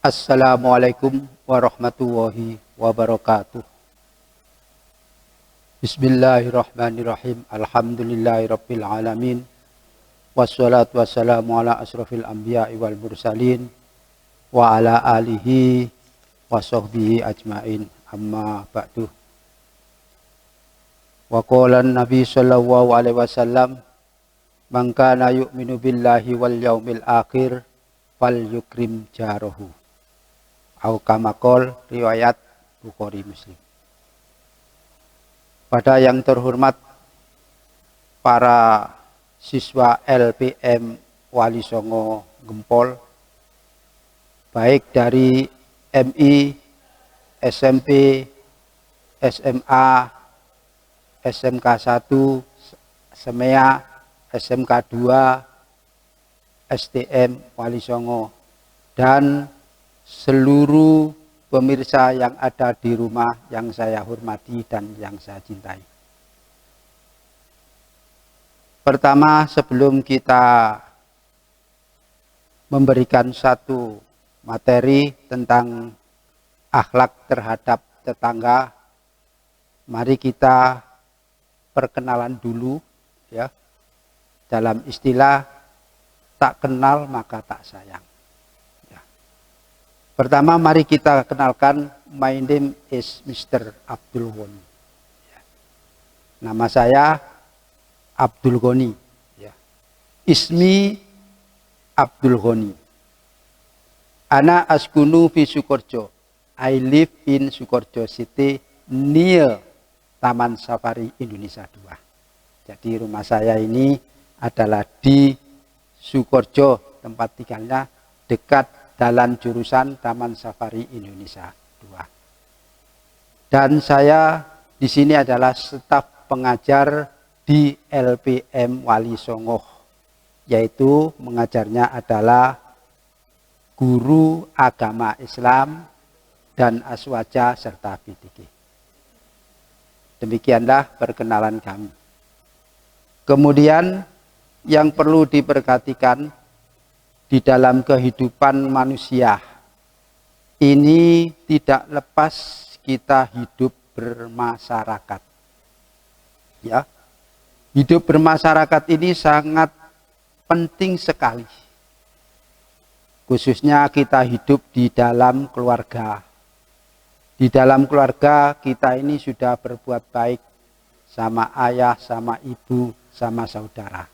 Assalamualaikum warahmatullahi wabarakatuh. Bismillahirrahmanirrahim. Alhamdulillahirabbil alamin. Wassalatu wassalamu ala asrofil anbiya'i wal mursalin wa ala alihi wa sahbihi ajmain. Amma ba'du. Wa qala Nabi sallallahu alaihi wasallam, "Man kana yu'minu billahi wal yaumil akhir fal yukrim jarahu." Au kamakol, riwayat Bukhari Muslim. Pada yang terhormat para siswa LPM Wali Songo Gempol, baik dari MI, SMP, SMA, SMK 1, SEMEA, SMK 2, STM Wali Songo, dan seluruh pemirsa yang ada di rumah yang saya hormati dan yang saya cintai. Pertama, sebelum kita memberikan satu materi tentang akhlak terhadap tetangga, mari kita perkenalan dulu, ya. Dalam istilah tak kenal maka tak sayang. Pertama, mari kita kenalkan, my name is Mr. Abdul Ghani. Nama saya Abdul Ghani. Ismi Abdul Ghani. Ana askunu fi Sukorejo. I live in Sukorejo City near Taman Safari Indonesia 2. Jadi rumah saya ini adalah di Sukorejo, tempat tinggalnya dekat dalam jurusan Taman Safari Indonesia 2. Dan saya di sini adalah staf pengajar di LPM Wali Songo, yaitu mengajarnya adalah guru agama Islam dan aswaja serta fikih. Demikianlah perkenalan kami. Kemudian yang perlu diperhatikan di dalam kehidupan manusia ini tidak lepas kita hidup bermasyarakat. Ya. Hidup bermasyarakat ini sangat penting sekali. Khususnya kita hidup di dalam keluarga. Di dalam keluarga kita ini sudah berbuat baik sama ayah, sama ibu, sama saudara.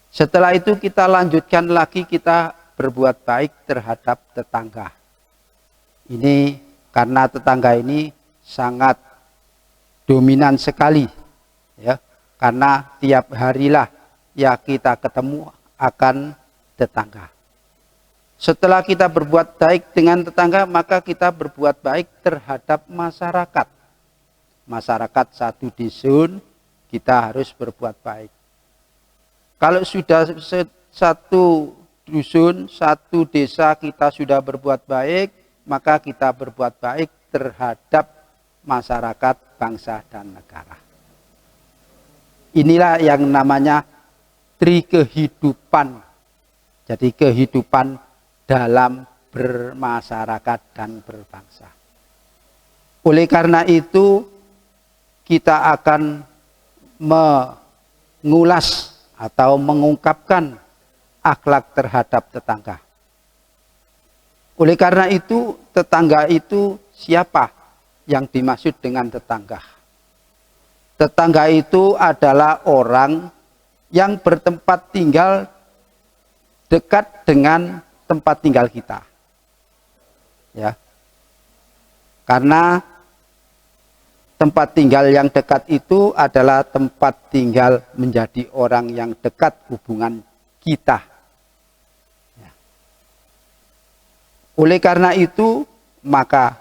Setelah itu kita lanjutkan lagi, kita berbuat baik terhadap tetangga. Ini karena tetangga ini sangat dominan sekali, ya. Karena tiap harilah ya kita ketemu akan tetangga. Setelah kita berbuat baik dengan tetangga, maka kita berbuat baik terhadap masyarakat. Masyarakat satu dusun kita harus berbuat baik. Kalau sudah satu dusun, satu desa kita sudah berbuat baik, maka kita berbuat baik terhadap masyarakat, bangsa, dan negara. Inilah yang namanya trikehidupan. Jadi kehidupan dalam bermasyarakat dan berbangsa. Oleh karena itu, kita akan mengulas atau mengungkapkan akhlak terhadap tetangga. Oleh karena itu, tetangga itu siapa yang dimaksud dengan tetangga? Tetangga itu adalah orang yang bertempat tinggal dekat dengan tempat tinggal kita. Ya. Karena tempat tinggal yang dekat itu adalah tempat tinggal menjadi orang yang dekat hubungan kita. Ya. Oleh karena itu, maka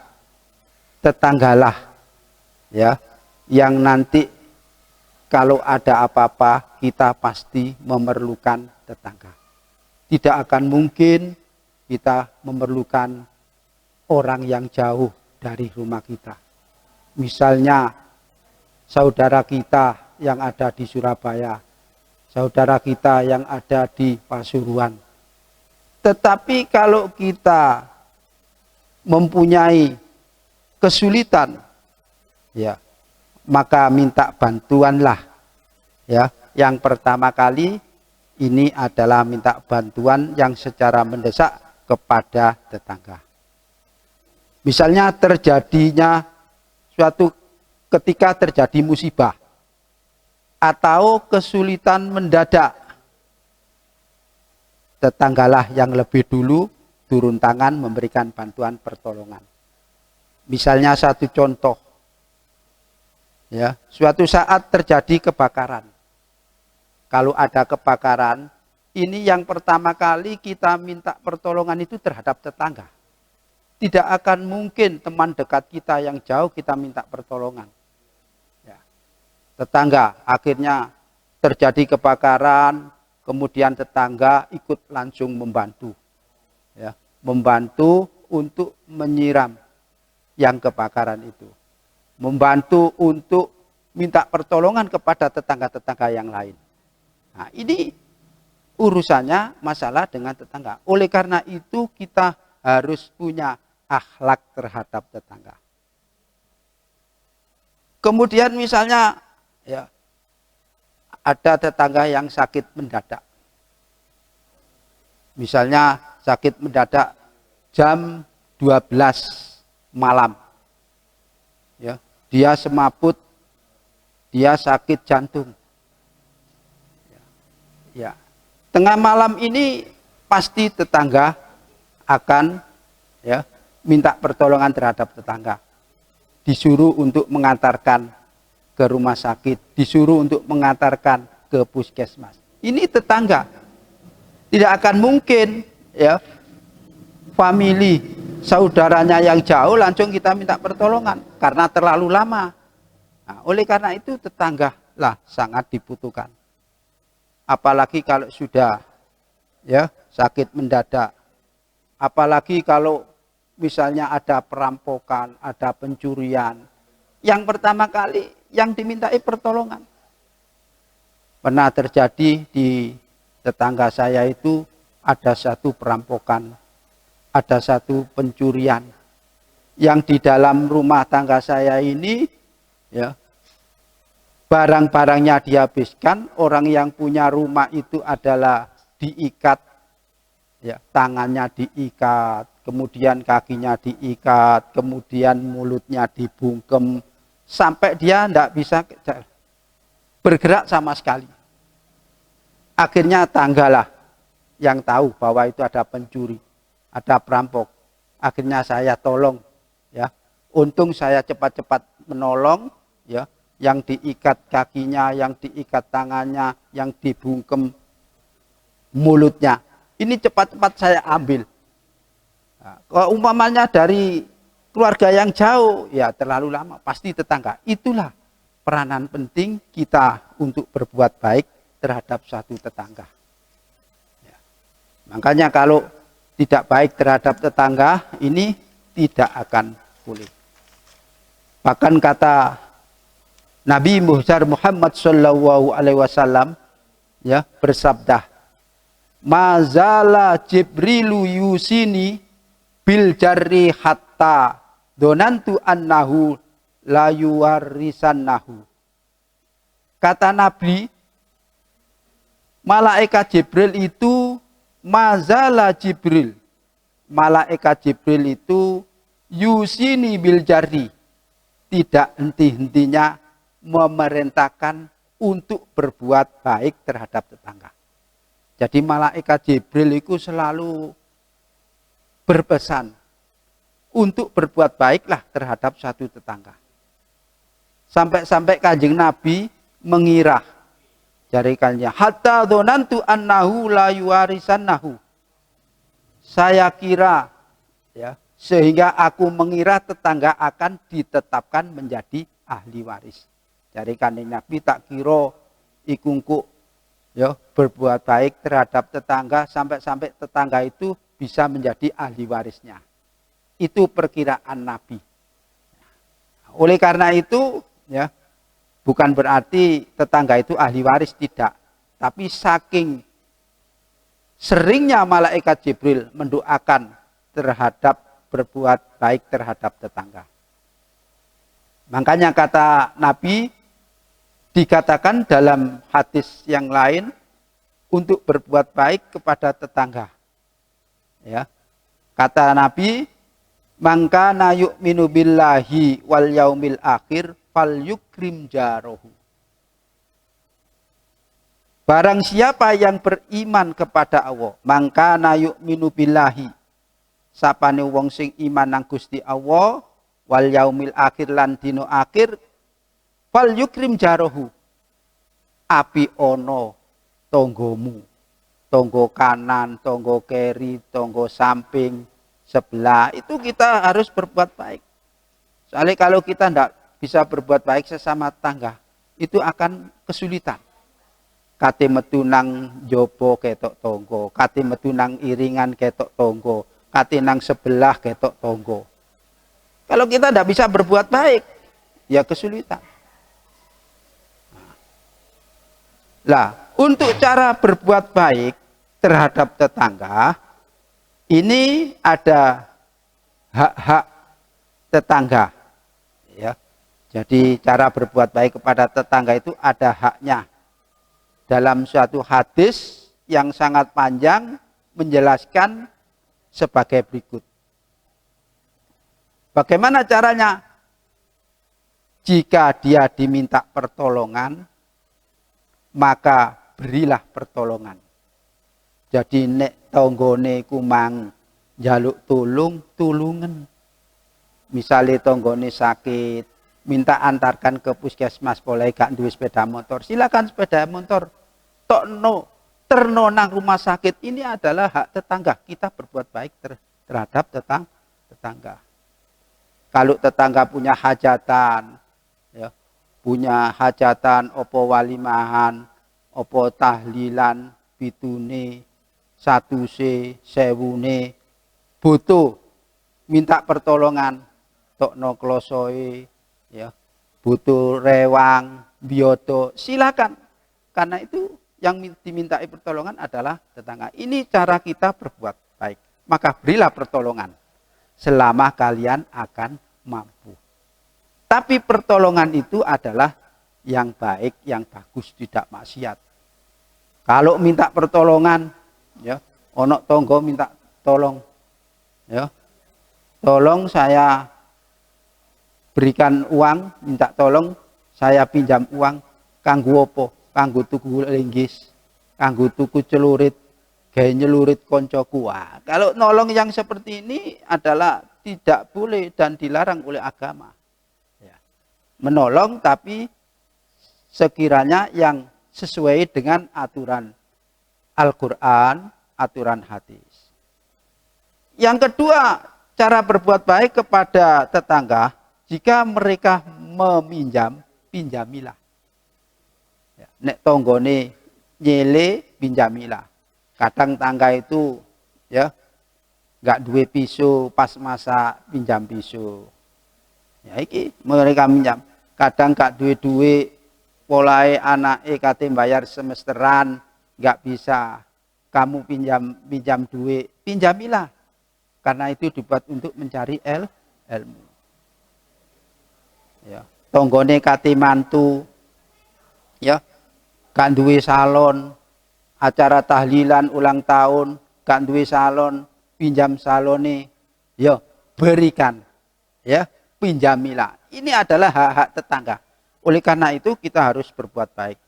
tetanggalah ya yang nanti kalau ada apa-apa kita pasti memerlukan tetangga. Tidak akan mungkin kita memerlukan orang yang jauh dari rumah kita. Misalnya saudara kita yang ada di Surabaya, saudara kita yang ada di Pasuruan. Tetapi kalau kita mempunyai kesulitan, ya, maka minta bantuanlah. Ya, yang pertama kali ini adalah minta bantuan yang secara mendesak kepada tetangga. Misalnya terjadinya suatu ketika terjadi musibah atau kesulitan mendadak, tetanggalah yang lebih dulu turun tangan memberikan bantuan pertolongan. Misalnya satu contoh, ya, suatu saat terjadi kebakaran. Kalau ada kebakaran, ini yang pertama kali kita minta pertolongan itu terhadap tetangga. Tidak akan mungkin teman dekat kita yang jauh kita minta pertolongan. Ya. Tetangga, akhirnya terjadi kebakaran, kemudian tetangga ikut langsung membantu. Ya. Membantu untuk menyiram yang kebakaran itu. Membantu untuk minta pertolongan kepada tetangga-tetangga yang lain. Nah, ini urusannya masalah dengan tetangga. Oleh karena itu kita harus punya akhlak terhadap tetangga. Kemudian misalnya, ya, ada tetangga yang sakit mendadak. Misalnya sakit mendadak jam 12 malam. Ya, dia semaput, dia sakit jantung. Ya, tengah malam ini pasti tetangga akan, ya, minta pertolongan terhadap tetangga. Disuruh untuk mengantarkan ke rumah sakit, disuruh untuk mengantarkan ke puskesmas. Ini tetangga. Tidak akan mungkin, ya, famili saudaranya yang jauh langsung kita minta pertolongan karena terlalu lama. Nah, oleh karena itu tetangga lah sangat dibutuhkan. Apalagi kalau sudah, ya, sakit mendadak. Apalagi kalau misalnya ada perampokan, ada pencurian. Yang pertama kali yang dimintai pertolongan. Pernah terjadi di tetangga saya itu ada satu perampokan, ada satu pencurian. Yang di dalam rumah tangga saya ini, ya, barang-barangnya dihabiskan. Orang yang punya rumah itu adalah diikat, ya, tangannya diikat, kemudian kakinya diikat, kemudian mulutnya dibungkem, sampai dia tidak bisa bergerak sama sekali. Akhirnya tanggalah yang tahu bahwa itu ada pencuri, ada perampok. Akhirnya saya tolong, ya. Untung saya cepat-cepat menolong, ya, yang diikat kakinya, yang diikat tangannya, yang dibungkem mulutnya. Ini cepat-cepat saya ambil. Nah, kalau umpamanya dari keluarga yang jauh, ya terlalu lama, pasti tetangga. Itulah peranan penting kita untuk berbuat baik terhadap satu tetangga. Ya. Makanya kalau tidak baik terhadap tetangga, ini tidak akan boleh. Bahkan kata Nabi Muhammad SAW, ya, bersabda, "Mazala Jibrilu yusini bil jarri hatta donantu annahu la yuwarisannahu." Kata Nabi, malaikat Jibril itu, mazala Jibril, malaikat Jibril itu yusini bil jarri, tidak henti-hentinya memerintahkan untuk berbuat baik terhadap tetangga. Jadi malaikat Jibril itu selalu berpesan untuk berbuat baiklah terhadap satu tetangga. Sampai-sampai Kanjeng Nabi mengira, jarikannya, hatta dzanantu annahu la yuwarisannahu. Saya kira, ya, sehingga aku mengira tetangga akan ditetapkan menjadi ahli waris. Jarikan Nabi, tak kira ikungku, ya, berbuat baik terhadap tetangga sampai-sampai tetangga itu bisa menjadi ahli warisnya. Itu perkiraan Nabi. Oleh karena itu, ya, bukan berarti tetangga itu ahli waris, tidak. Tapi saking seringnya malaikat Jibril mendoakan terhadap berbuat baik terhadap tetangga. Makanya kata Nabi, dikatakan dalam hadis yang lain untuk berbuat baik kepada tetangga. Ya. Kata Nabi, "Man kana yu'minu billahi wal yaumil akhir falyukrim jarahu." Barang siapa yang beriman kepada Allah, man kana yu'minu billahi, sapane wong sing iman nang Gusti Allah, wal yaumil akhir lan dina akhir, falyukrim jarahu. Api ono tonggomu, tonggo kanan, tonggo kiri, tonggo samping, sebelah, itu kita harus berbuat baik. Soalnya kalau kita tidak bisa berbuat baik sesama tetangga, itu akan kesulitan. Kate metu nang jopo ketok tonggo, kate metu nang iringan ketok tonggo, kate nang sebelah ketok tonggo. Kalau kita tidak bisa berbuat baik, ya kesulitan. Lah, untuk cara berbuat baik terhadap tetangga, ini ada hak-hak tetangga. Ya. Jadi cara berbuat baik kepada tetangga itu ada haknya. Dalam suatu hadis yang sangat panjang menjelaskan sebagai berikut. Bagaimana caranya? Jika dia diminta pertolongan, maka berilah pertolongan. Jadi nek tonggone kumang jaluk tulungan. Misalnya tonggone sakit, minta antarkan ke puskesmas, boleh gak duwe sepeda motor, silakan sepeda motor. Tokno terno nang rumah sakit, ini adalah hak tetangga. Kita berbuat baik terhadap tetangga. Kalau tetangga punya hajatan, ya, punya hajatan opo walimahan, opo tahlilan, pitune, satuse, sewune, butuh minta pertolongan, tokno klosoe, ya, butuh rewang, bioto, silakan. Karena itu yang dimintai pertolongan adalah tetangga. Ini cara kita berbuat baik. Maka berilah pertolongan selama kalian akan mampu. Tapi pertolongan itu adalah yang baik, yang bagus, tidak maksiat. Kalau minta pertolongan, ya, ono tonggo minta tolong, ya, tolong saya berikan uang, minta tolong saya pinjam uang, kanggo opo? Kanggo tuku linggis, kanggo tuku celurit, gawe nyelurit koncoku. Kalau nolong yang seperti ini adalah tidak boleh dan dilarang oleh agama. Ya. Menolong tapi sekiranya yang sesuai dengan aturan Al-Quran, aturan hadis. Yang kedua, cara berbuat baik kepada tetangga, jika mereka meminjam, pinjamilah. Ya, nek tonggone nyele, pinjamilah. Kadang tangga itu ya nggak duwe pisau, pas masak pinjam pisau. Ya iki mereka minjam. Kadang gak duwe polahe anake kate bayar semesteran, nggak bisa. Kamu pinjam duit, pinjamilah. Karena itu dibuat untuk mencari ilmu. Ya, tonggone kate mantu, ya, gak duwe salon, acara tahlilan ulang tahun, gak duwe salon, pinjam salone, ya, berikan, ya, pinjamilah. Ini adalah hak-hak tetangga. Oleh karena itu kita harus berbuat baik.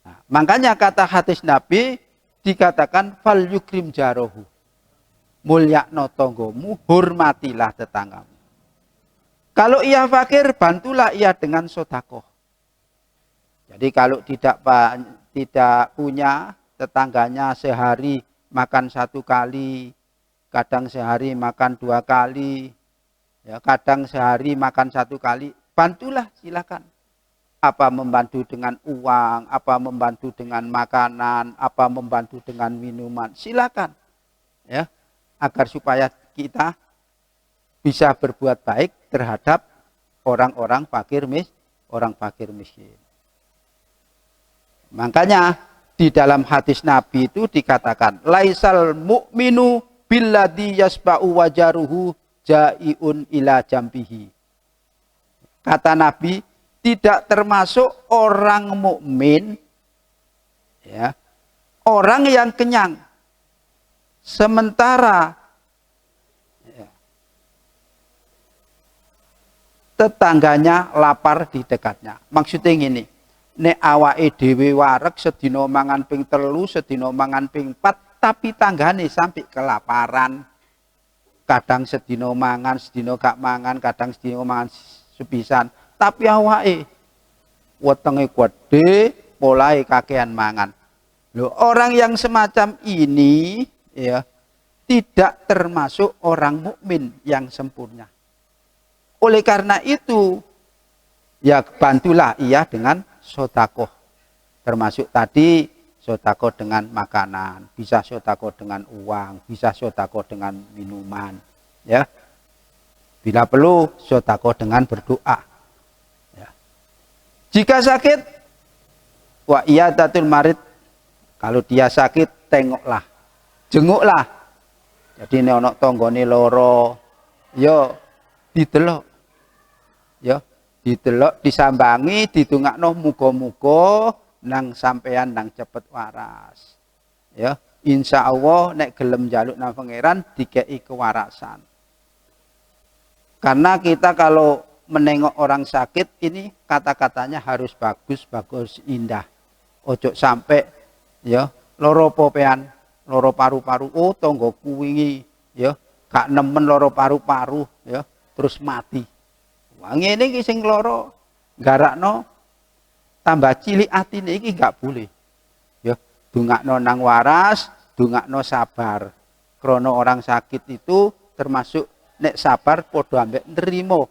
Nah, makanya kata hadis Nabi dikatakan fal yukrim jarohu. Mulyakno tonggomu, hormatilah tetanggamu. Kalau ia fakir, bantulah ia dengan sedekah. Jadi kalau tidak punya, tetangganya sehari makan 1 kali, kadang sehari makan 2 kali, ya, kadang sehari makan 1 kali, bantulah, silakan. Apa membantu dengan uang, apa membantu dengan makanan, apa membantu dengan minuman, silakan. Ya, agar supaya kita bisa berbuat baik terhadap orang-orang fakir miskin. Makanya di dalam hadis Nabi itu dikatakan laisal mu'minu billadhi yasba'u wajaruhu jai'un ila jambihi. Kata Nabi, tidak termasuk orang mukmin, ya, orang yang kenyang sementara ya, tetangganya lapar di dekatnya. Maksudnya gini, nek awake dhewe wareg sedina mangan ping 3, sedina mangan ping 4, tapi tanggane sampai kelaparan. Kadang sedina mangan, sedina gak mangan, kadang sedina mangan sepisan, tapi awake wetenge gede, mulai kakean mangan. Loh, orang yang semacam ini ya tidak termasuk orang mukmin yang sempurna. Oleh karena itu, ya bantulah ia dengan sedekah. Termasuk tadi sedekah dengan makanan, bisa sedekah dengan uang, bisa sedekah dengan minuman, ya. Bila perlu sedekah dengan berdoa. Ya. Jika sakit, wa iyadatul marid, kalau dia sakit tengoklah, jenguklah. Jadi nek ana tanggane lara, ya didelok. Ya, didelok, disambangi, didongakno muga-muga nang sampean nang cepet waras. Ya, insya Allah nek gelem njaluk nang pangeran dikei kewarasan. Karena kita kalau menengok orang sakit ini kata-katanya harus bagus, indah. Ojo sampai ya loro popean, loro paru-paru, oh tonggoku wingi ya gak nemen loro paru-paru ya terus mati. Wah ngene iki sing loro garakno tambah cilik atine iki gak boleh. Ya, dongakno nang waras, dongakno sabar. Krana orang sakit itu termasuk nek sabar padha ambek nrimo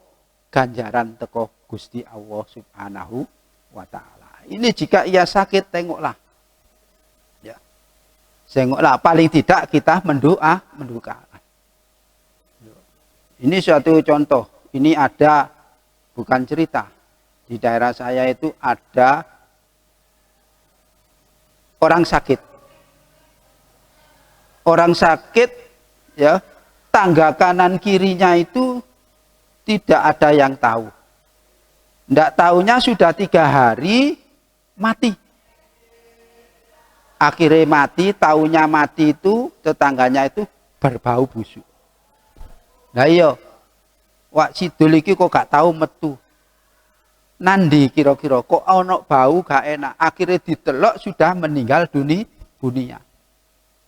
ganjaran teko Gusti Allah Subhanahu wa taala. Ini jika ia sakit tengoklah. Ya. Tengoklah, paling tidak kita mendoakan. Ini suatu contoh. Ini ada bukan cerita. Di daerah saya itu ada orang sakit. Orang sakit ya, tangga kanan kirinya itu tidak ada yang tahu. Tidak tahunya sudah 3 hari mati. Akhirnya mati, tahunya mati itu tetangganya itu berbau busuk. Nah iya, wak sidul iki kok gak tahu metu. Nandi kira-kira kok ono bau gak enak. Akhirnya ditelok sudah meninggal dunia.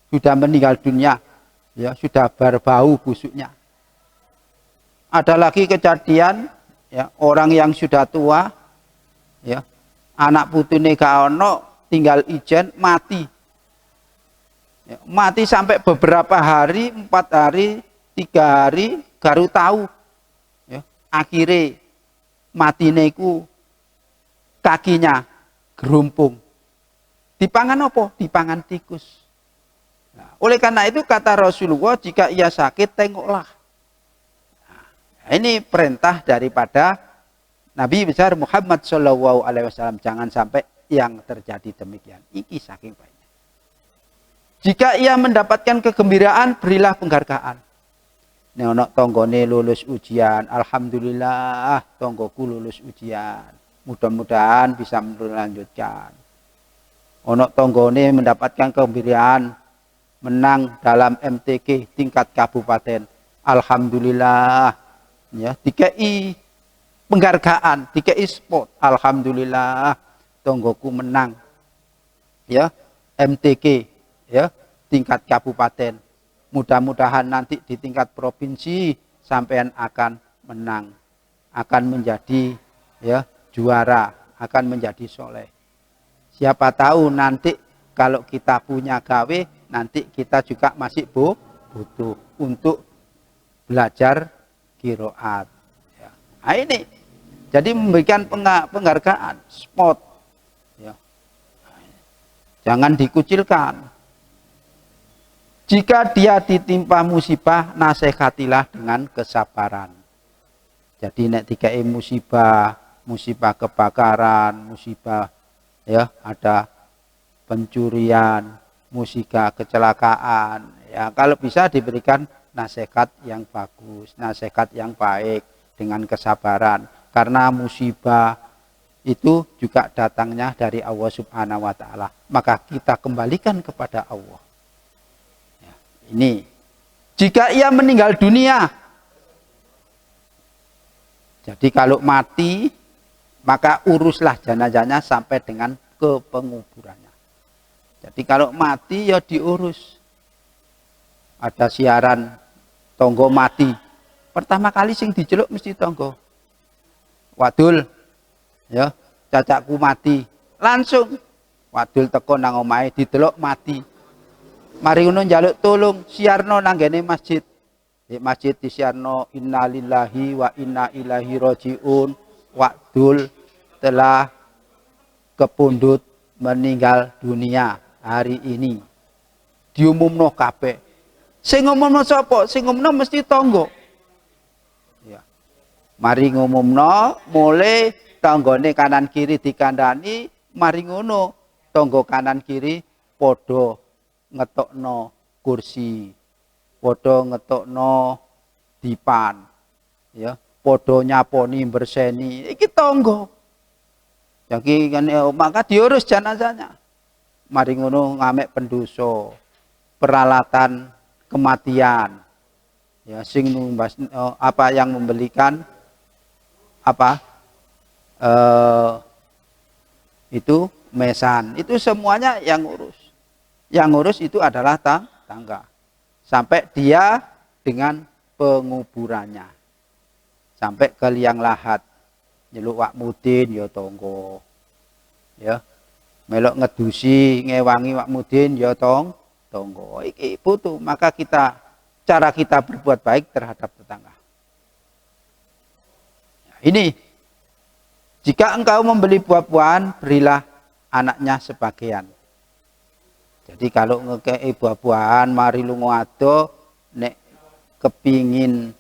Sudah meninggal dunia. Ya, sudah berbau busuknya. Ada lagi kejadian ya, orang yang sudah tua ya, anak putune gak ono, tinggal ijen mati. Ya, mati sampai beberapa hari, 4 hari, 3 hari baru tahu. Ya, akhirnya matine iku kakinya gerumpung. Dipangan apa? Dipangan tikus. Nah, oleh karena itu kata Rasulullah, jika ia sakit tengoklah. Nah, ini perintah daripada Nabi besar Muhammad SAW. Jangan sampai yang terjadi demikian. Iki saking baiknya. Jika ia mendapatkan kegembiraan, berilah penghargaan. Nek ana tanggane lulus ujian, alhamdulillah tanggoku lulus ujian. Mudah-mudahan bisa melanjutkan. Ana tanggane mendapatkan kegembiraan, menang dalam MTQ tingkat kabupaten. Alhamdulillah ya, dikei penghargaan, dikei spot. Alhamdulillah tanggoku menang. Ya, MTQ ya, tingkat kabupaten. Mudah-mudahan nanti di tingkat provinsi sampean akan menang, akan menjadi ya juara, akan menjadi soleh. Siapa tahu nanti kalau kita punya gawe, nanti kita juga masih butuh untuk belajar qiraat. Ya. Nah ini, jadi memberikan penghargaan, spot. Ya. Jangan dikucilkan. Jika dia ditimpa musibah, nasihatilah dengan kesabaran. Jadi nek dikai musibah, musibah kebakaran, musibah ya ada pencurian, musibah kecelakaan, ya kalau bisa diberikan nasihat yang bagus, nasihat yang baik dengan kesabaran. Karena musibah itu juga datangnya dari Allah Subhanahu wa taala. Maka kita kembalikan kepada Allah. Ya, ini jika ia meninggal dunia. Jadi kalau mati maka uruslah jenazahnya sampai dengan ke penguburannya. Jadi kalau mati ya diurus. Ada siaran tonggo mati. Pertama kali sing diceluk mesti tonggo. Wadul, ya, cacakku mati. Langsung wadul teko nang omahe didelok mati. Mari ngono njaluk tolong siarno nang ngene masjid. Di masjid disiarno innalillahi wa inna ilaihi rajiun. Wadul telah kepundhut meninggal dunia hari ini. Diumumno kabeh. Sing ngumumno sapa? Sing ngumumno mesti tangga. Ya. Mari ngumumno, mulai tanggane kanan kiri dikandani, mari ngono tangga kanan kiri padha ngetokno kursi, padha ngetokno dipan. Ya, padha nyaponi berseni. Iki tangga. Jadi kan maka diurus jenazahnya. Mari ngono ngamek pendoso, peralatan kematian, ya sing numbas apa yang membelikan apa itu mesan, itu semuanya yang ngurus itu adalah tangga sampai dia dengan penguburannya sampai ke liang lahat nyeluk wak mudin ya tonggo ya melok ngedusi ngewangi wak mudin ya tonggo iki butuh, maka cara kita berbuat baik terhadap tetangga. Ini jika engkau membeli buah-buahan, berilah anaknya sebagian. Jadi kalau ngekei buah-buahan mari lunga ado nek kepingin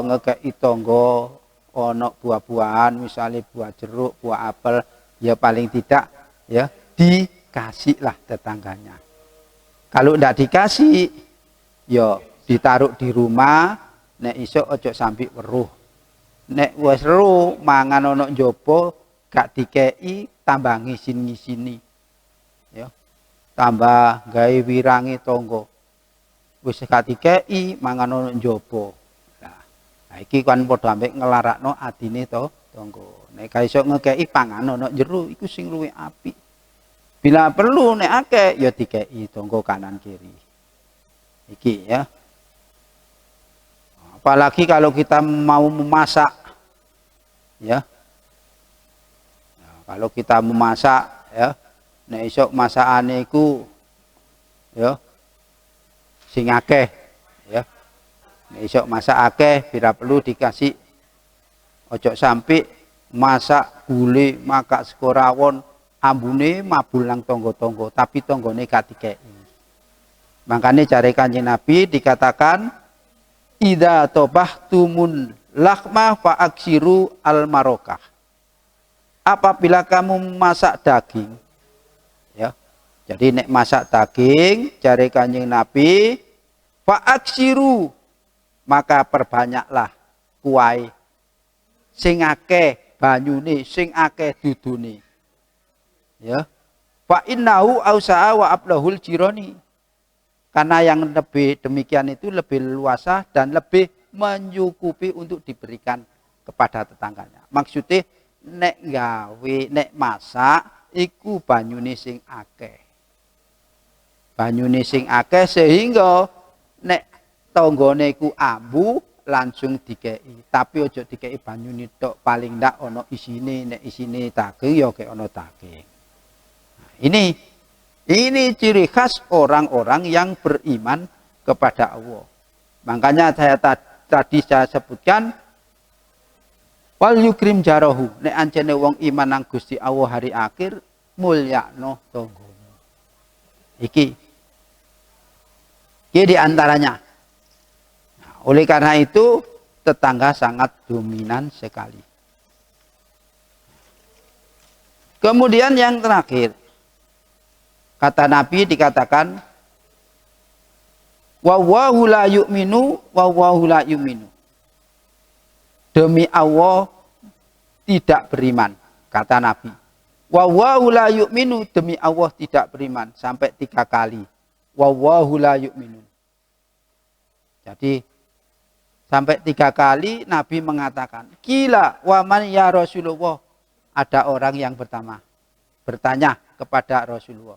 ngekei tonggo ono buah-buahan misalnya buah jeruk, buah apel, ya paling tidak ya dikasihlah tetangganya. Kalau ndak dikasih, ya ditaruh di rumah, nek iso ojo sampai weruh. Nek wis weruh mangan ono njaba gak dikei tambah ngisin-ngisini. Ya. Tambah gawe wirange tangga. Wis gak dikei mangan ono njaba. Nah, iki kan padha ambek nglarakno adine to tangga. Nek gak iso ngekei pangan ono jero iku sing luwih apik. Bila perlu nek akeh ya dikei tangga kanan kiri. Iki ya. Apalagi kalau kita mau memasak ya. Nah, kalau kita memasak ya, nek isok masakane iku ya sing akeh ya. Nek isok masak akeh bila perlu dikasih ojo sampai masak gule makak sekorawon ambune mabul nang tonggo-tonggo tapi tonggone gak dikei. Makanya cari Kanjeng Nabi dikatakan idza tabahtumun lakhma fa aksiru al marokah. Apabila kamu masak daging ya. Jadi nek masak daging cari Kanjeng Nabi fa aksiru maka perbanyaklah kuai sing akeh banyune sing akeh dudune. Ya. Fa innahu ausa'a wa ablahul jirani. Karena yang lebih demikian itu lebih luasa dan lebih mencukupi untuk diberikan kepada tetangganya. Maksudnya nek gawe nek masak iku banyune sing akeh. Banyune sing akeh sehingga nek tanggane iku ambu langsung dikei. Tapi ojo dikei banyune tok, paling ndak ana isine, nek isine daging ya kek ana daging. Ini ciri khas orang-orang yang beriman kepada Allah. Makanya tadi saya sebutkan wal yukrim jarahu. Nek ancene wong iman nang Gusti Allah hari akhir mulyakno tanggomu. Iki di antaranya. Nah, oleh karena itu tetangga sangat dominan sekali. Kemudian yang terakhir, kata Nabi dikatakan Wallahu la yu'minu wallahu la yu'minu. Demi Allah tidak beriman, kata Nabi. Wallahu la yu'minu, demi Allah tidak beriman, sampai 3 kali. Wallahu la yu'minu. Jadi sampai 3 kali Nabi mengatakan, "Kila wa man ya Rasulullah." Ada orang yang bertanya kepada Rasulullah,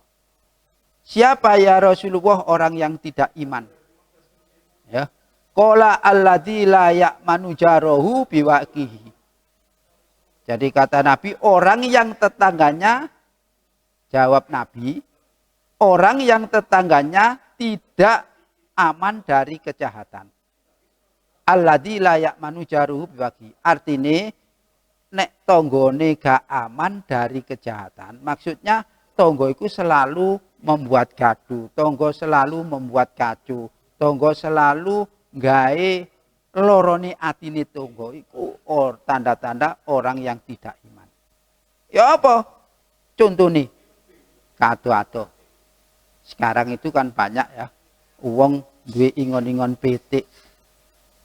"Siapa ya Rasulullah orang yang tidak iman?" Ya. Qala alladzi la ya'manu jarahu biwaqihi. Jadi kata Nabi, orang yang tetangganya, jawab Nabi, orang yang tetangganya tidak aman dari kejahatan. Alladzi la ya'manu jaruhu biwaqihi. Artinya nek tonggone gak aman dari kejahatan. Maksudnya tonggo itu selalu membuat gaduh, tonggo selalu membuat kacau, tonggo selalu gawe lorone atine tonggo iku tanda-tanda orang yang tidak iman. Ya apa? Contoh nih, kado-ado. Sekarang itu kan banyak ya, uang duwe ingon-ingon petik,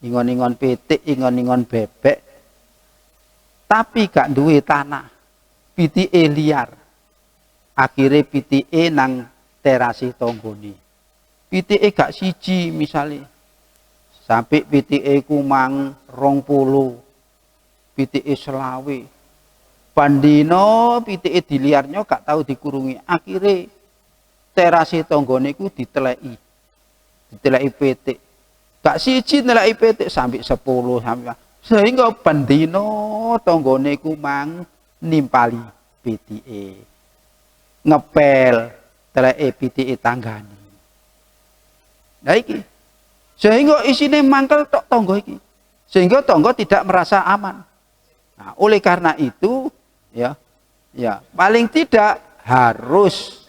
ingon-ingon petik, ingon-ingon bebek, tapi gak duwe tanah, pitike liar. Akhirnya pitike nang terasi tonggone. Pitike gak siji misalnya. Sampai pitike kumang 20, pitike selawe. Bandino pitike diliarnya gak tahu dikurungi. Akhirnya terasi tonggone ku diteleki. Diteleki pitik. Gak siji neleki pitik sampai 10 sampai. Sehingga bandino tonggone kumang nimpali pitike. Ngepel teleki pitike tanggane. Nah iki. Sehingga isine mangkel tok tonggo iki. Sehingga tonggo tidak merasa aman. Nah, oleh karena itu ya paling tidak harus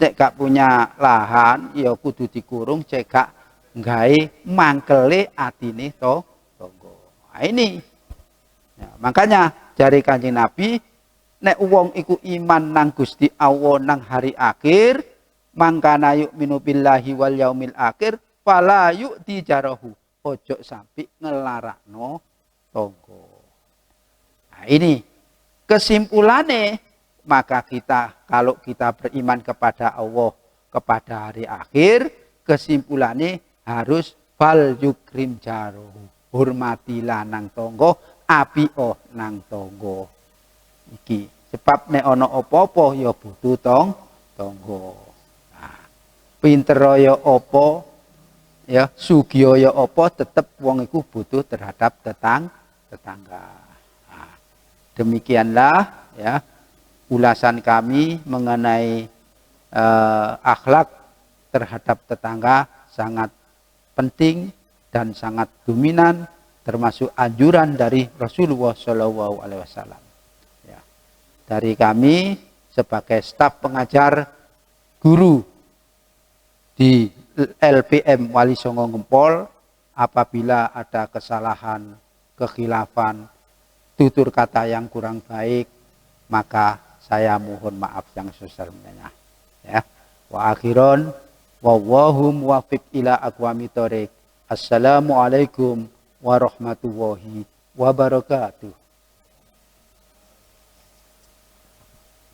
nek gak punya lahan ya kudu dikurung cekak gawe mangkele atine tonggo. Nah, ini. Ya, makanya jari Kanjeng Nabi nek wong iku iman nang Gusti Allah nang hari akhir, mangkana yu'minu billahi wal yaumil akhir, fala yu'ti jarahu. Ojo sampai ngelarakno tonggo. Nah, ini kesimpulannya, maka kita kalau kita beriman kepada Allah, kepada hari akhir, kesimpulannya harus fal yukrim jarahu. Hormatilah nang tonggo, apio nang tonggo. Iki sebab nek ana apa-apa ya butuh tonggo. Nah, pinter ya apa ya sugih ya apa tetep wong iku butuh terhadap tetangga. Nah, demikianlah ya ulasan kami mengenai akhlak terhadap tetangga sangat penting dan sangat dominan, termasuk anjuran dari Rasulullah Shallallahu Alaihi Wasallam. Ya. Dari kami sebagai staf pengajar guru di LPM Wali Songo Gempol, apabila ada kesalahan, kekhilafan, tutur kata yang kurang baik, maka saya mohon maaf yang sebesar-besarnya. Ya. Wa akhiron wallahu muwaffiq ila aqwamit thoriq. Assalamualaikum warahmatullahi wabarakatuh.